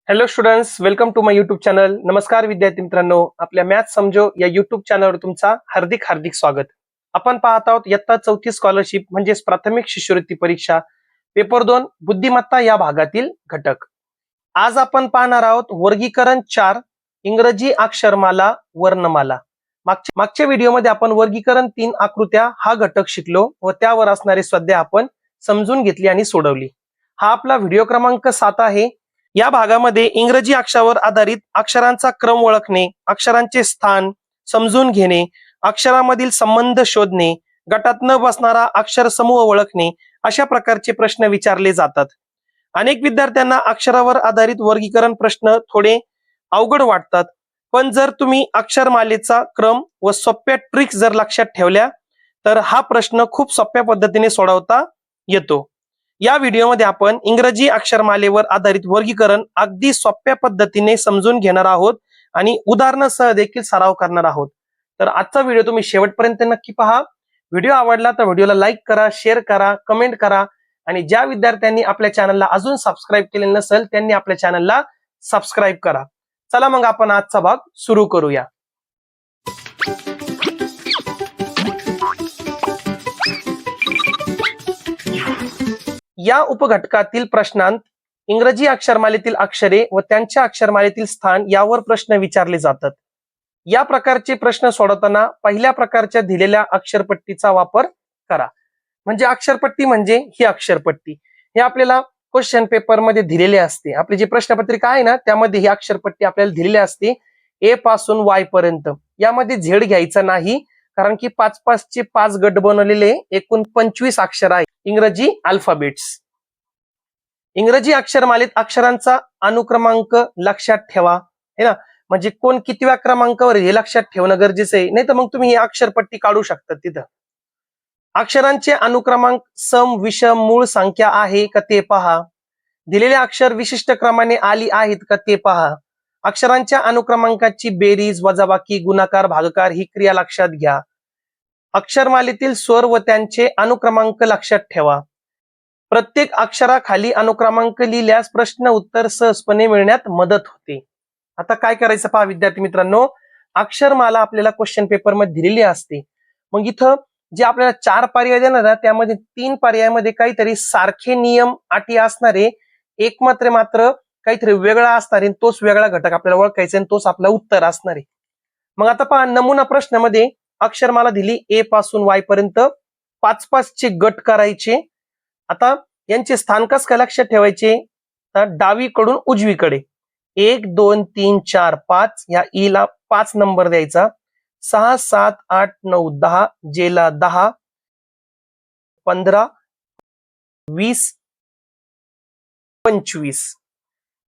Hello students, welcome to my YouTube channel. नमस्कार विद्यार्थी मित्रांनो, आपल्या मॅथ समजो या युट्यूब चॅनलवर तुमचा हार्दिक हार्दिक स्वागत. आपण पाहत आहोत इयत्ता 4थी स्कॉलरशिप म्हणजेच प्राथमिक शिष्यवृत्ती परीक्षा पेपर 2 बुद्धिमत्ता या भागातील घटक. आज आपण पाहणार आहोत वर्गीकरण 4 इंग्रजी अक्षरमाला वर्णमाला. मागच्या व्हिडिओमध्ये आपण वर्गीकरण 3 आकृत्या हा घटक शिकलो व त्यावर असणारे स्वाध्याय आपण समजून घेतली आणि सोडवली. हा आपला व्हिडिओ क्रमांक 7 आहे. या भागामध्ये इंग्रजी अक्षरावर आधारित अक्षरांचा क्रम ओळखणे, अक्षरांचे स्थान समजून घेणे, अक्षरामधील संबंध शोधणे, गटात न बसणारा अक्षर समूह ओळखणे अशा प्रकारचे प्रश्न विचारले जातात. अनेक विद्यार्थ्यांना अक्षरावर आधारित वर्गीकरण प्रश्न थोडे अवघड वाटतात, पण जर तुम्ही अक्षरमालेचा क्रम व सोप्या ट्रिक्स जर लक्षात ठेवल्या तर हा प्रश्न खूप सोप्या पद्धतीने सोडवता येतो. या व्हिडिओमध्ये आपण इंग्रजी अक्षरमालेवर आधारित वर्गीकरण अगदी सोप्या पद्धतीने समजून घेणार आहोत आणि उदाहरणासह देखील सराव करणार आहोत. तर आजचा व्हिडिओ तुम्ही शेवटपर्यंत नक्की पहा. व्हिडिओ आवडला तर व्हिडिओला लाईक करा, शेअर करा, कमेंट करा आणि ज्या विद्यार्थ्यांनी आपल्या चॅनलला अजून सबस्क्राईब केले नसेल त्यांनी आपल्या चॅनलला सबस्क्राईब करा. चला मग आपण आजचा भाग सुरू करूया. या उपघटकातील प्रश्नांत इंग्रजी अक्षरमालेतील अक्षरे व त्यांच्या अक्षरमालेतील स्थान यावर प्रश्न विचारले जातात. या प्रकारचे प्रश्न सोडवताना पहिल्या प्रकारच्या दिलेल्या अक्षरपट्टीचा वापर करा. म्हणजे अक्षरपट्टी म्हणजे ही अक्षरपट्टी हे आपल्याला क्वेश्चन पेपर मध्ये दिलेले असते. आपली जी प्रश्नपत्रिका आहे ना त्यामध्ये ही अक्षरपट्टी आपल्याला दिलेली असते ए पासून वाय पर्यंत. यामध्ये झेड घ्यायचा नाही कारण की 5-5 चे 5 गट बनवलेले एकूण 25 अक्षर आहे इंग्रजी अल्फाबेट्स. इंग्रजी अक्षरमालेत अक्षरांचा अनुक्रमांक लक्षात ठेवा है ना. म्हणजे कोण कितव्या क्रमांकावर हे लक्षात ठेवणं गरजेचं आहे, नाही तर मग तुम्ही ही अक्षरपट्टी काढू शकता. तिथं अक्षरांचे अनुक्रमांक सम विषम मूळ संख्या आहे का ते पहा. दिलेले अक्षर विशिष्ट क्रमाने आली आहेत का ते पहा. अक्षरांच्या अनुक्रमांकाची बेरीज वजाबाकी गुणाकार भागाकार ही क्रिया लक्षात घ्या. अक्षरमालेतील स्वर व त्यांचे अनुक्रमांक लक्षात ठेवा. प्रत्येक अक्षराखाली अनुक्रमांक लिहिल्यास प्रश्न उत्तर सहजपणे मिळण्यात मदत होते. आता काय करायचं पहा विद्यार्थी मित्रांनो, अक्षरमाला आपल्याला क्वेश्चन पेपर मध्ये दिलेली असते. मग इथं जे आपल्याला 4 पर्याय देणार त्यामध्ये 3 पर्यायामध्ये काहीतरी सारखे नियम अटी असणारे, एक मात्र काहीतरी वेगळा असणार आहे, तोच वेगळा घटक आपल्याला ओळखायचा आणि तोच आपला उत्तर असणार आहे. मग आता पहा नमुना प्रश्नामध्ये अक्षरमाला दिली ए पासून वाय पर्यंत 5-5 चे गट करायचे. आता यांचे स्थान कसं काय लक्षात ठेवायचे, तर डावीकडून उजवीकडे 1 2 3 4 5 या ई ला 5 नंबर द्यायचा. 6 7 8 9 10 जे ला 10 15 20 25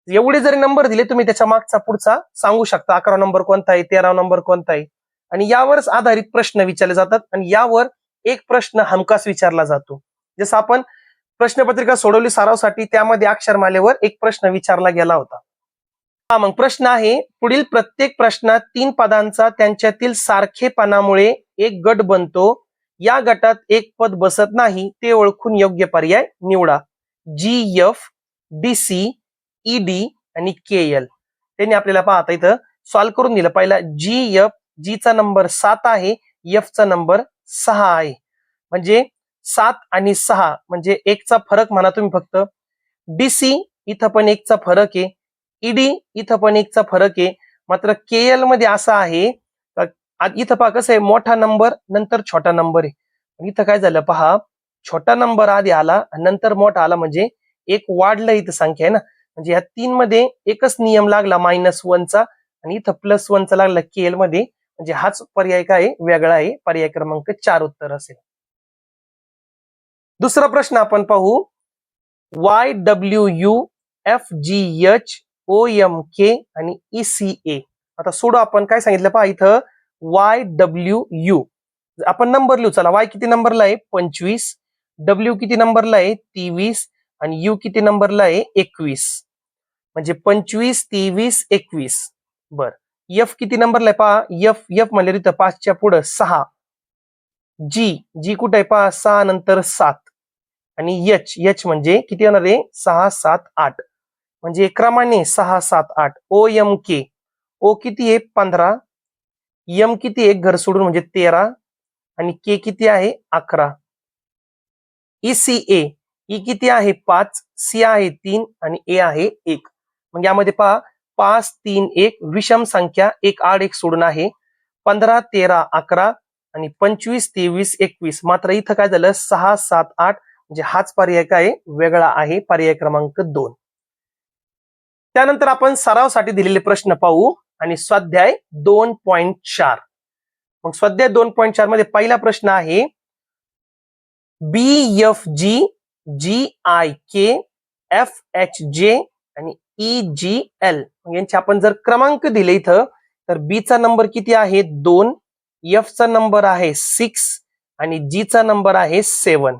एवढे जरी नंबर दिले तुम्ही त्याच्या मागचा पुढचा सांगू शकता. 11 नंबर कोणता आहे, 13 नंबर कोणता आहे आणि यावरच आधारित प्रश्न विचारले जातात आणि यावर एक प्रश्न हमखास विचारला जातो. जसं आपण प्रश्नपत्रिका सोडवली सरावसाठी त्यामध्ये अक्षरमालेवर एक प्रश्न विचारला गेला होता. हा मग प्रश्न आहे, पुढील प्रत्येक प्रश्नात 3 पदांचा त्यांच्यातील सारखेपणामुळे एक गट बनतो. या गटात एक पद बसत नाही ते ओळखून योग्य पर्याय निवडा. जी एफ डीसी ईडी आणि के एल. त्यांनी आपल्याला पाहता इथं सॉल्व्ह करून दिलं. पहिला जी एफ, जी चा नंबर 7 आहे, एफ चा नंबर 6 आहे. म्हणजे 7 आणि 6 म्हणजे 1 चा फरक म्हणा तुम्ही फक्त. डीसी इथं पण 1 चा फरक आहे, ईडी इथं पण 1 चा फरक आहे. मात्र केएल मध्ये असं आहे इथं पहा कसं आहे, मोठा नंबर नंतर छोटा नंबर आहे. इथं काय झालं पहा, छोटा नंबर आधी आला नंतर मोठा आला म्हणजे एक वाढलं इथं संख्या आहे ना. म्हणजे या 3 मध्ये एकच नियम लागला -1 चा आणि इथं +1 चा लागला केएल मध्ये. म्हणजे हाच पर्याय काय वेगळा आहे, पर्याय क्रमांक 4 उत्तर असेल. दुसरा प्रश्न आपण पाहू. YWUFGH आणि ECA. आता सोडू आपण. काय सांगितलं पहा इथं YWU आपण नंबर लिहू. चला Y किती नंबरला आहे 25, W किती नंबरला आहे 23 आणि U किती नंबरला आहे 21. म्हणजे 25 23 21. बर F किती नंबरला आहे पहा. F म्हणजे इथं 5 च्या पुढे 6. G कुठे आहे पहा 6 नंतर 7 आणि H म्हणजे किती येणार आहे 6 7 8. म्हणजे क्रमाने 6 7 8 OMK. ओ किती आहे 15, एम किती आहे घर सोडून म्हणजे 13 आणि के किती आहे 11. ECA ई किती आहे 5, सी आहे 3 आणि ए आहे 1. मग यामध्ये पहा 5 3 1 विषम संख्या एक आड एक सोडून आहे. 15 13 11 आणि 25 23 21. मात्र इथं काय झालं 6 7 8 म्हणजे हाच पर्याय काय वेगळा आहे, पर्याय क्रमांक 2. त्यानंतर आपण सरावासाठी दिलेले प्रश्न पाहू आणि स्वाध्याय 2.4. मग स्वाध्याय 2.4 मध्ये पहिला प्रश्न आहे BFG GIK FHJ आणि EGL. यांचे आपण जर क्रमांक दिले इथं तर B चा नंबर किती आहे 2, F चा नंबर आहे 6 आणि G चा नंबर आहे 7.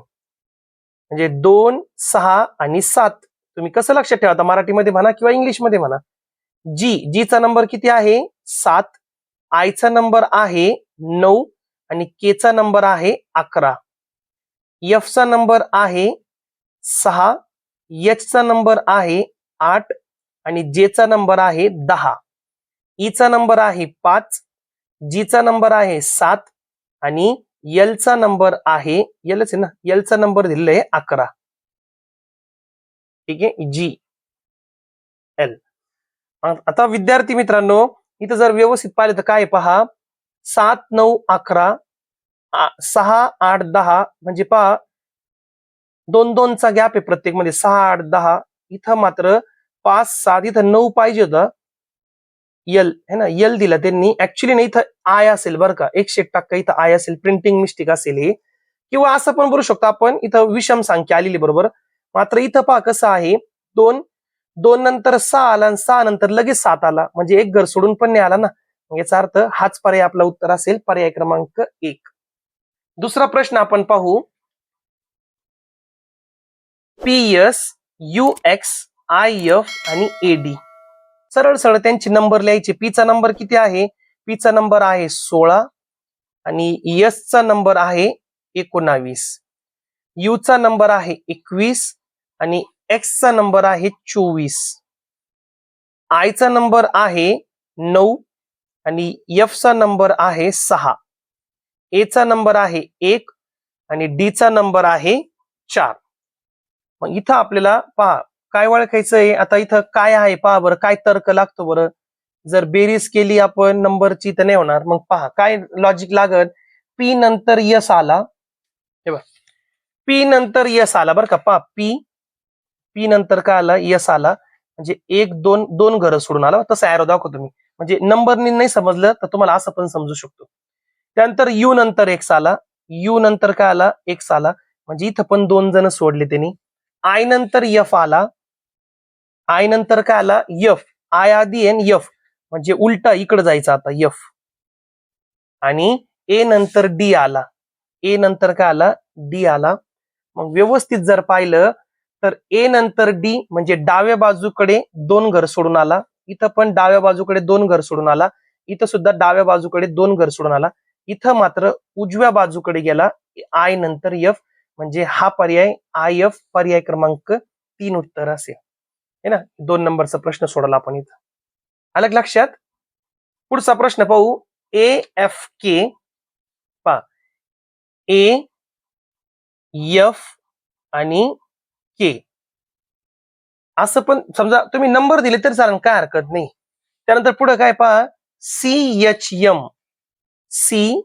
म्हणजे 2 6 आणि 7. तुम्ही कसं लक्षात ठेवा, मराठीमध्ये म्हणा किंवा इंग्लिशमध्ये म्हणा. जी चा नंबर किती आहे 7, आय चा नंबर आहे 9 आणि के चा नंबर आहे 11. एफ चा नंबर आहे 6, एच चा नंबर आहे 8 आणि जे चा नंबर आहे 10. ई चा नंबर आहे 5, जी चा नंबर आहे 7 आणि एल चा नंबर आहे एलच आहे ना, एल चा नंबर दिलेला आहे 11. ठीक आहे, जी एल. आता विद्यार्थी मित्रांनो इथं जर व्यवस्थित पाहिलं तर काय पहा 7 9 11 6 8 10 म्हणजे पहा 2 2 चा गॅप आहे प्रत्येक मध्ये 6 8 10. इथं मात्र 5 7 इथं 9 पाहिजे होतं. एल है ना, एल दिला त्यांनी. ऍक्च्युली नाही इथं आय असेल बरं का, 101% इथं आय असेल, प्रिंटिंग मिस्टेक असेल हे, किंवा असं पण बोलू शकतो आपण इथं विषम संख्या आलेली बरोबर. मात्र इथं पहा कसं आहे 2 2 नंतर 6 आला आणि 6 नंतर लगेच 7 आला, म्हणजे एक घर सोडून पण नाही आला ना. याचा अर्थ हाच पर्याय आपला उत्तर असेल, पर्याय क्रमांक 1. दुसरा प्रश्न आपण पाहू PS UX IF आणि AD. सरळ सरळ त्यांचे नंबर लिहायचे. पी चा नंबर किती आहे, पी चा नंबर आहे 16 आणि एस चा नंबर आहे 19. यू चा नंबर आहे 21 आणि एक्स चा नंबर आहे 24. आय चा नंबर आहे 9 आणि एफ चा नंबर आहे 6. ए चा नंबर आहे 1 आणि डी चा नंबर आहे 4. मग इथं आपल्याला पहा काय ओळखायचंय. आता इथं काय आहे पहा बरं, काय तर्क लागतो बरं. जर बेरीज केली आपण नंबरची तर नाही होणार. मग पहा काय लॉजिक लागत. पी नंतर यस आला, हे बघ पी नंतर यस आला बरं का. पहा पी नंतर काय आला, यस आला, म्हणजे 1 2 2 घरं सोडून आला. तसं ऍरो दाखवतो मी, म्हणजे नंबरनी नाही समजलं तर तुम्हाला असं पण समजू शकतो. त्यानंतर यू नंतर एक्स आला, यू नंतर काय आला एक्स आला, म्हणजे इथं पण 2 जण सोडले त्यांनी. आय नंतर एफ आला, आय नंतर काय आला एफ, आय आधी एन एफ, म्हणजे उलटा इकडे जायचं आता एफ. आणि ए नंतर डी आला, ए नंतर काय आला डी आला. मग व्यवस्थित जर पाहिलं तर ए नंतर डी म्हणजे डाव्या बाजूकडे 2 घर सोडून आला. इथं पण डाव्या बाजूकडे 2 घर सोडून आला. इथं सुद्धा डाव्या बाजूकडे 2 घर सोडून आला. इथं मात्र उजव्या बाजूकडे गेला आय नंतर एफ, म्हणजे हा पर्याय आय एफ पर्याय क्रमांक 3 उत्तर असेल, है ना. 2 नंबरचा प्रश्न सोडला आपण इथं. अलग लक्षात. पुढचा प्रश्न पाहू AFK. पहा ए एफ आणि के असं पण समजा तुम्ही नंबर दिले तरी चालेल, काय हरकत नाही. त्यानंतर पुढे काय पहा CHM, सी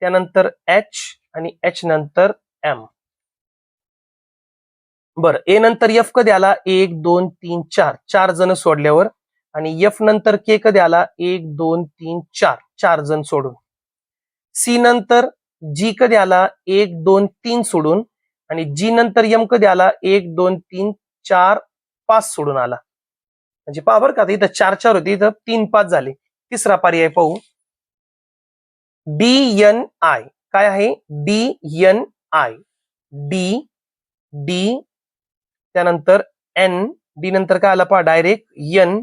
त्यानंतर एच आणि एच नंतर एम. बरं, ए नंतर एफ कधी आला 1 2 3 4, 4 जण सोडल्यावर. आणि एफ नंतर के कधी आला 1 2 3 4, 4 जण सोडून. सी नंतर जी कधी आला 1 2 3 सोडून. आणि जी नंतर एम कधी आला 1 2 3 4 5 सोडून आला. म्हणजे पहा बरं का, इथं 4 4 होती, इथं 3 5 झाले. तिसरा पर्याय पाहू DNI. काय आहे DNI, डी डी त्यानंतर एन, डी नंतर काय आला पहा डायरेक्ट एन,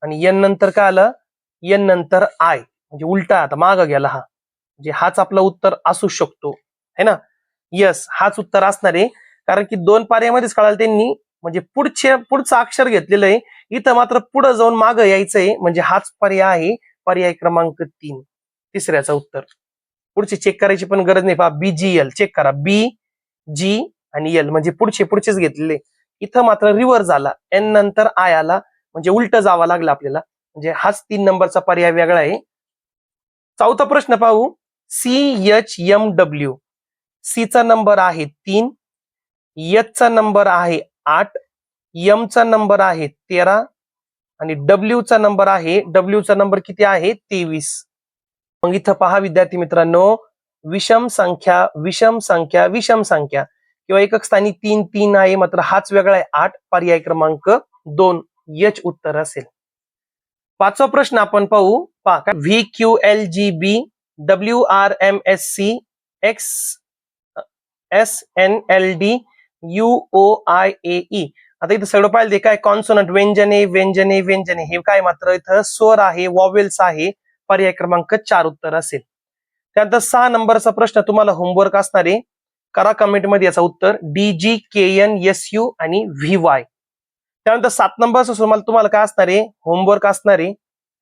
आणि एन नंतर काय आलं एन नंतर आय, म्हणजे उलटा आता मागं गेला हा. म्हणजे हाच आपला उत्तर असू शकतो, है ना. यस हाच उत्तर असणार आहे, कारण की 2 पर्यायामध्येच कळालं त्यांनी म्हणजे पुढचं अक्षर घेतलेलं आहे, इथं मात्र पुढे जाऊन मागं यायचंय, म्हणजे हाच पर्याय आहे, पर्याय क्रमांक 3, तिसऱ्याचं उत्तर. पुढची चेक करायची पण गरज नाही, पहा BGL चेक करा, BG आणि L म्हणजे पुढचेच घेतलेले. इथं मात्र रिव्हर्स झाला, N नंतर I आला, म्हणजे उलट जावं लागलं आपल्याला, म्हणजे हाच 3 नंबरचा पर्याय वेगळा आहे. चौथा प्रश्न पाहू, CHMW. C चा नंबर आहे 3, H चा नंबर आहे 8, M चा नंबर आहे 13 आणि W चा नंबर किती आहे 23. मग इथं पहा विद्यार्थी मित्रांनो, विषम संख्या किंवा एकक स्थानी 3 आहे, मात्र हाच वेगळा आहे 8, पर्याय क्रमांक 2 H उत्तर असेल. पाचवा प्रश्न आपण पाहू, पहा VQLGB WRMSC XSNLD UOIAE. आता इथं सगळं पाहिलं काय कॉन्सोनंट, व्यंजने हे काय मात्र इथं स्वर आहे, वॉवेल्स आहे, पर्याय क्रमांक 4 उत्तर असेल. त्यानंतर 6 नंबरचा प्रश्न तुम्हाला होमवर्क असणार आहे, करा कमेंट मध्ये याचा उत्तर, DGKNSU आणि VY. त्यानंतर 7 नंबरचा तुम्हाला काय असणार आहे, होमवर्क असणार आहे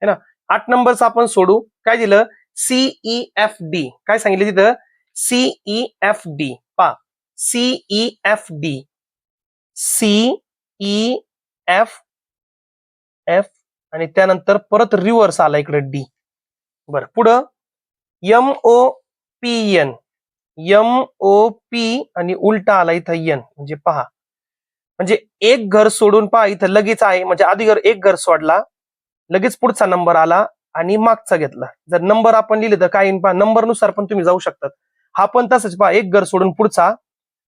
ना. 8 नंबरचा आपण सोडू, काय दिलं CEFD, काय सांगितलं तिथं CEFD, पा CEFD CEF आणि त्यानंतर परत रिव्हर्स आला इकडे D. बरं, पुढं MOP आणि उलटा आला इथं N, म्हणजे पहा, म्हणजे एक घर सोडून पहा इथं लगेच आहे, म्हणजे आधी एक घर सोडला, लगेच पुढचा नंबर आला आणि मागचा घेतला. जर नंबर आपण लिहिले तर काय पहा, नंबर नुसार पण तुम्ही जाऊ शकतात. हा पण तसंच पहा, एक घर सोडून पुढचा,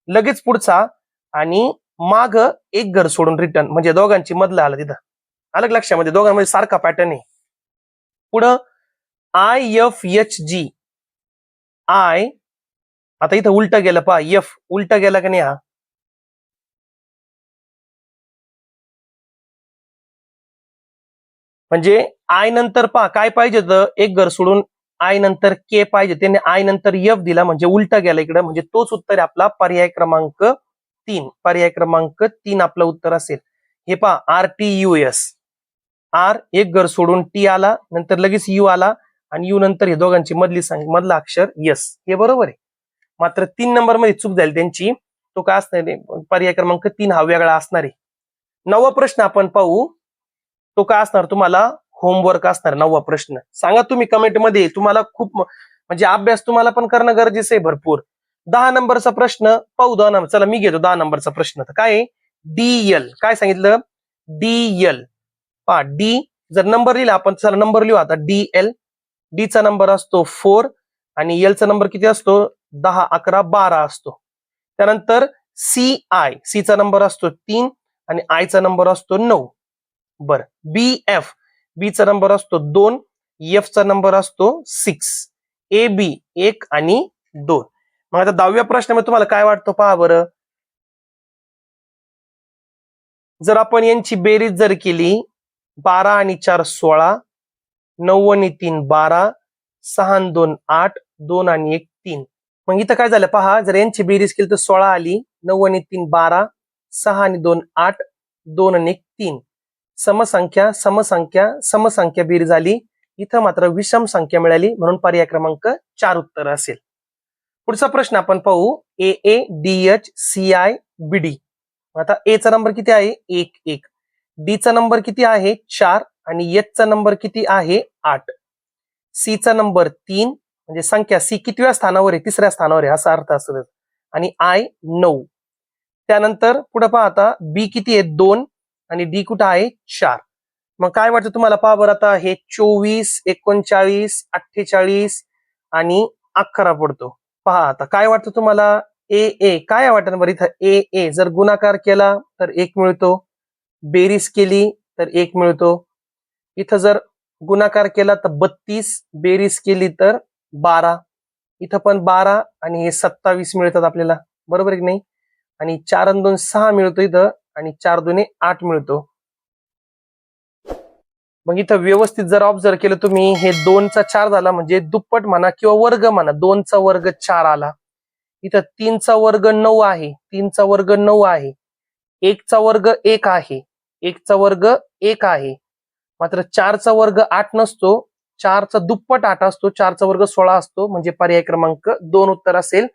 लगेच पुढचा आणि माग एक घर सोडून रिटर्न, म्हणजे दोघांची मधलं आलं तिथं. अलग लक्षामध्ये दोघांमध्ये सारखा पॅटर्न आहे. पुढं IFHG I, आता इथं उलट गेलं पहा, F उलट गेला का नाही, हा म्हणजे आय नंतर पहा काय पाहिजे होतं, एक घर सोडून आय नंतर के पाहिजे, त्याने आय नंतर F दिला, म्हणजे उलटा गेला इकडे, म्हणजे तोच उत्तर आहे आपला पर्याय क्रमांक 3. पर्याय क्रमांक 3 आपलं उत्तर असेल. हे पहा RTUS, R एक घर सोडून T आला, नंतर लगेच U आला आणि U नंतर हे दोघांची मधला अक्षर S, हे बरोबर आहे. मात्र 3 नंबर मध्ये चूक झाली त्यांची, तो काय असणार आहे, पर्याय क्रमांक 3 हा वेगळा असणार आहे. 9वा प्रश्न आपण पाहू, तो काय असणार, तुम्हाला होमवर्क असणार. 9वा प्रश्न सांगा तुम्ही कमेंट मध्ये, तुम्हाला खूप म्हणजे अभ्यास तुम्हाला पण करणं गरजेचं आहे भरपूर. 10 नंबरचा प्रश्न पाहू, 10 नंबर, चला मी घेतो 10 नंबरचा प्रश्न. तर काय DL, काय सांगितलं DL, पहा D जर नंबर लिहिला आपण, चला नंबर लिहू आता, DL, D चा नंबर असतो 4 आणि L चा नंबर किती असतो 10 11 12 असतो. त्यानंतर CI, C चा नंबर असतो 3 आणि I चा नंबर असतो 9. बर, BF, B चा नंबर असतो 2, F चा नंबर असतो 6, AB 1 आणि 2. मग आता 10व्या प्रश्नामध्ये तुम्हाला काय वाटतं पहा बरं, जर आपण यांची बेरीज जर केली, 12 आणि 4 16, 9 आणि 3 12, 6 आणि 2 8, 2 आणि 1 3. मग इथं काय झालं पहा, जर यांची बेरीज केली तर 16 आली, 9 आणि 3 12, 6 आणि 2 8, 2 आणि 1 3. समसंख्या बेरीज आली, इथं मात्र विषम संख्या मिळाली, म्हणून पर्याय क्रमांक 4 उत्तर असेल. पुढचा प्रश्न आपण पाहू, AADHCI आता A चा नंबर किती आहे 1 1, D चा नंबर किती आहे 4 आणि H चा नंबर किती आहे 8, C चा नंबर 3, म्हणजे संख्या C कितव्या स्थानावर आहे, 3ऱ्या स्थानावर आहे असा अर्थ असतो, आणि I 9. त्यानंतर पुढे पहा आता B किती आहे 2 आणि D कुठं आहे 4. मग काय वाटतं तुम्हाला पहा बरं, आता हे 24 39 48 आणि 11 पडतो. पहा आता काय वाटतं तुम्हाला, AA काय वाटतं बरं इथं, AA जर गुणाकार केला तर 1 मिळतो, बेरीज केली तर 1 मिळतो, इथं जर गुणाकार केला तर 32, बेरीज केली तर 12, इथं पण 12 आणि हे 27 मिळतात आपल्याला, बरोबर आहे की नाही, आणि 4 आणि 2 6 मिळतो इथं, आणि 4 2 8 मिळतो. मग इथं व्यवस्थित जर ऑब्झर्व केलं तुम्ही, हे 2 चा 4 झाला, म्हणजे दुप्पट म्हणा किंवा वर्ग म्हणा, 2 चा वर्ग 4 आला, इथं 3 चा वर्ग 9 आहे, 3 चा वर्ग 9 आहे, एकचा वर्ग 1 आहे, एकचा वर्ग 1 आहे, मात्र 4चा वर्ग 8 नसतो, 4चा दुप्पट 8 असतो, 4चा वर्ग 16 असतो, म्हणजे पर्याय क्रमांक 2 उत्तर असेल.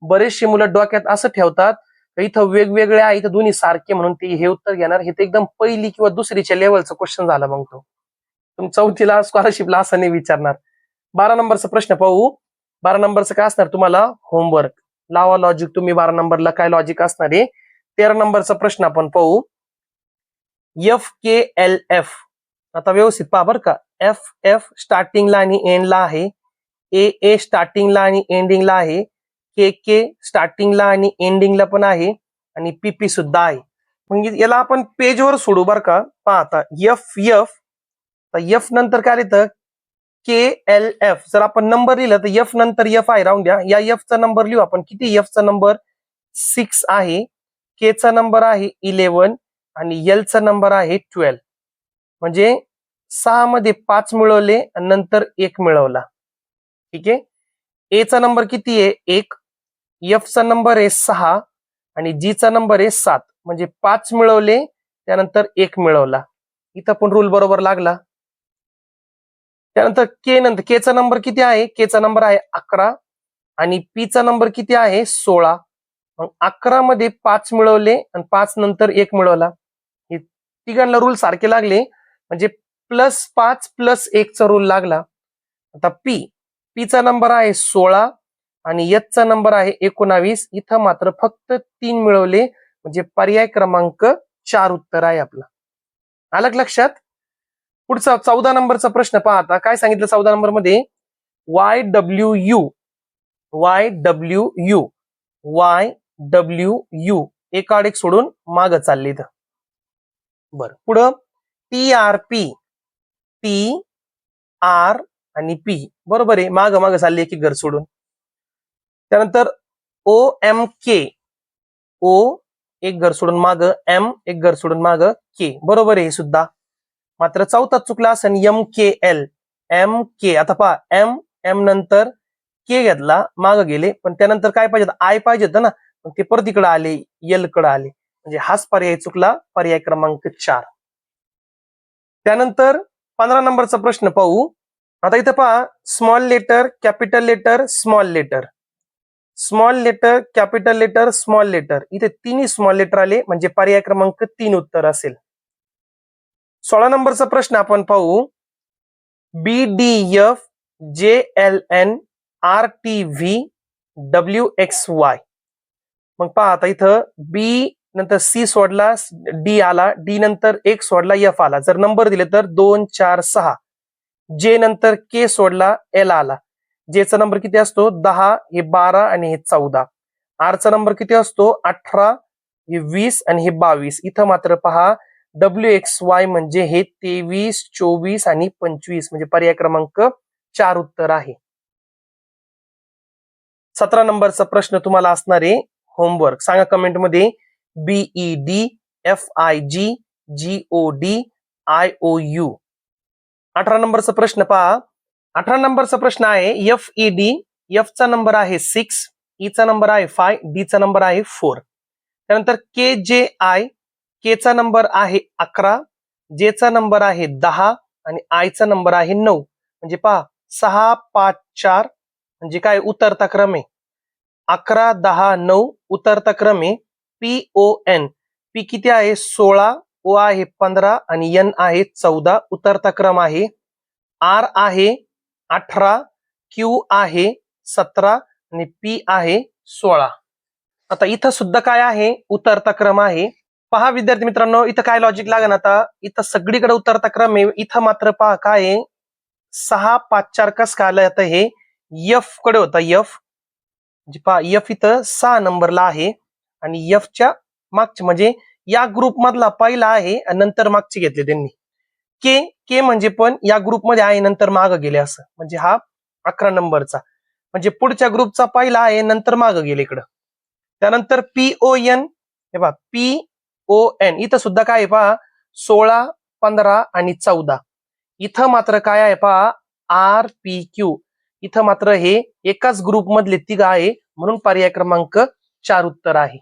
बरेचसे मुलं डोक्यात असं ठेवतात इथं वेगवेगळे आहे, इथं दोन्ही सारखे म्हणून ते हे उत्तर घेणार. हे तर एकदम पहिली किंवा दुसरीच्या लेवलचा क्वेश्चन झाला. मग तो चौथीला स्कॉलरशिपला असं नाही विचारणार. 12 नंबरचा प्रश्न पाहू. 12 नंबरचं काय असणार तुम्हाला होमवर्क. लावा लॉजिक तुम्ही 12 नंबरला काय लॉजिक असणार आहे. 13 नंबरचा प्रश्न आपण पाहू. FKLF आता व्यवस्थित पहा बरं का. FF स्टार्टिंगला आणि एंडला आहे, AA स्टार्टिंगला आणि एंडिंगला आहे, KK स्टार्टिंगला आणि एंडिंगला पण आहे, आणि PP सुद्धा आहे. म्हणजे याला आपण पेजवर सोडू बरं का. पहा आता F नंतर काय लिहितं KLF. जर आपण नंबर लिहिलं तर F नंतर F आहे, राहून द्या. या F चा नंबर लिहू आपण. किती F चा नंबर 6 आहे, K चा नंबर आहे 11 आणि L चा नंबर आहे 12. म्हणजे 6 मध्ये 5 मिळवले आणि नंतर 1 मिळवला. ठीक आहे. A चा नंबर किती आहे 1, F चा नंबर आहे 6 आणि G चा नंबर आहे 7. म्हणजे 5 मिळवले त्यानंतर 1 मिळवला. इथं पण रूल बरोबर लागला. त्यानंतर K चा नंबर किती आहे, K चा नंबर आहे 11 आणि P चा नंबर किती आहे 16. मग 11 मध्ये 5 मिळवले आणि 5 नंतर 1 मिळवला. हे तिघांना रूल सारखे लागले, म्हणजे +5 +1 चा रूल लागला. आता P चा नंबर आहे 16 आणि H चा नंबर आहे 19. इथं मात्र फक्त 3 मिळवले, म्हणजे पर्याय क्रमांक 4 उत्तर आहे आपला. आलं लक्षात. पुढचा 14 नंबरचा प्रश्न पहा. आता काय सांगितलं 14 नंबर मध्ये YWU एक आड एक सोडून माग चालली. तर बरं पुढं TRP TR आणि P बरोबर आहे, माग माग चालली एक घर सोडून. त्यानंतर OMK O एक घर सोडून माग, M एक घर सोडून माग, K बरोबर आहे सुद्धा. मात्र चौथा चुकला असेल MKL MK. आता पहा M नंतर K घेतला, माग गेले, पण त्यानंतर काय पाहिजे I पाहिजे होतं ना, मग ते परत इकडे आले, L कडे आले, म्हणजे हाच पर्याय चुकला, पर्याय क्रमांक 4. त्यानंतर 15 नंबरचा प्रश्न पाहू. आता इथं पहा small letter, capital letter, small letter, small letter, capital letter, small letter. इथे तिन्ही स्मॉल लेटर आले, म्हणजे पर्याय क्रमांक 3 उत्तर असेल. 16 नंबरचा प्रश्न आपण पाहू. BDF JLN RTV WXY. मग पहा आता इथं B नंतर C सोडला, D आला, D नंतर 1 सोडला, F आला. जर नंबर दिले तर 2 4 6. J नंतर K सोडला, L आला. J चा नंबर किती असतो 10, हे 12 आणि हे 14. R चा नंबर किती असतो 18, हे 20 आणि हे 22. इथं मात्र पहा WXY म्हणजे हे 23 24 आणि 25, म्हणजे पर्याय क्रमांक 4 उत्तर आहे. 17 नंबरचा प्रश्न तुम्हाला असणार आहे होमवर्क. सांगा कमेंट मध्ये BED FIG GOD IOU. 18 नंबरचा प्रश्न पहा. 18 नंबरचा प्रश्न आहे FED. F चा नंबर आहे 6, E चा नंबर आहे 5, D चा नंबर आहे 4. त्यानंतर KJI, K चा नंबर आहे 11, J चा नंबर आहे 10 आणि I चा नंबर आहे 9. म्हणजे पहा 6 5 4, म्हणजे काय उतरता क्रम आहे. 11 10 9 उतरता क्रम आहे. PON, P किती आहे 16, O आहे 15 आणि N आहे 14, उतरता क्रम आहे. R आहे 18, Q आहे 17 आणि P आहे 16. आता इथं सुद्धा काय आहे उतरता क्रम आहे. पहा विद्यार्थी मित्रांनो, इथं काय लॉजिक लागेल. आता इथं सगळीकडे उतरता क्रम आहे, इथं मात्र पहा काय आहे 6 5 4 कस काय आलं. आता हे F कडे होता, F म्हणजे पहा F इथं 6 नंबरला आहे आणि F च्या मागचे म्हणजे या ग्रुप मधला पहिला आहे आणि नंतर मागचे घेतले त्यांनी. K म्हणजे पण या ग्रुपमध्ये आहे नंतर माग गेले असं, म्हणजे हा 11 नंबरचा म्हणजे पुढच्या ग्रुपचा पहिला आहे नंतर माग गेले इकडं. त्यानंतर PON, हे पहा PON इथं सुद्धा काय आहे पहा 16 15 आणि 14. इथं मात्र काय आहे पहा RPQ. इथं मात्र हे एकाच ग्रुप मधले तिघ आहे, म्हणून पर्याय क्रमांक 4 उत्तर आहे.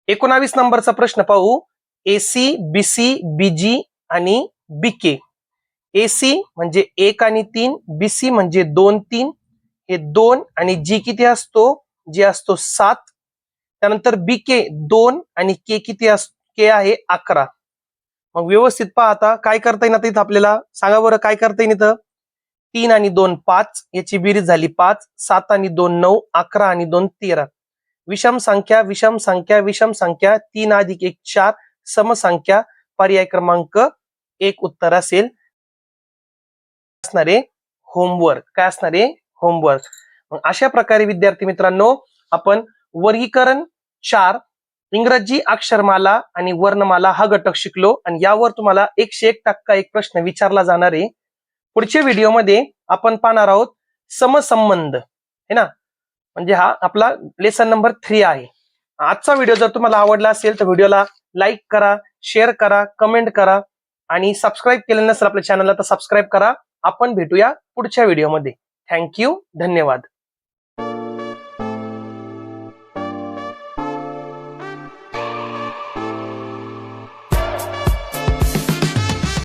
19 नंबरचा प्रश्न पाहू. AC, BC, BG आणि BK. AC म्हणजे 1 आणि 3, BC म्हणजे 2, 3, हे 2 आणि G किती असतो? G असतो 7. त्यानंतर BK 2 आणि K किती असतो? K आहे 11. मग व्यवस्थित पहा आता काय करता येईल आता इथं आपल्याला. सांगा बरं काय करता येईल इथं. 3 आणि 2 5, याची बेरीज झाली 5. 7 आणि 2 9, 11 आणि 2 13. विषम संख्या विषम संख्या विषम संख्या, 3 अधिक 1 4, समसंख्या, पर्याय क्रमांक 1 उत्तर असेल. असणारे होमवर्क. काय असणारे होमवर्क. मग अशा प्रकारे विद्यार्थी मित्रांनो आपण वर्गीकरण 4, इंग्रजी अक्षरमाला आणि वर्णमाला हा घटक शिकलो आणि यावर तुम्हाला 101% एक प्रश्न विचारला जाणार आहे. पुढच्या व्हिडिओमध्ये आपण पाहणार आहोत समसंबंध, है ना, म्हणजे हा आपला लेसन नंबर 3 आहे. आजचा व्हिडिओ जर तुम्हाला आवडला असेल तर व्हिडिओला लाईक करा, शेअर करा, कमेंट करा आणि सबस्क्राईब केलं नसेल आपल्या चॅनलला तर सबस्क्राईब करा. आपण भेटूया पुढच्या व्हिडिओमध्ये. थँक्यू, धन्यवाद.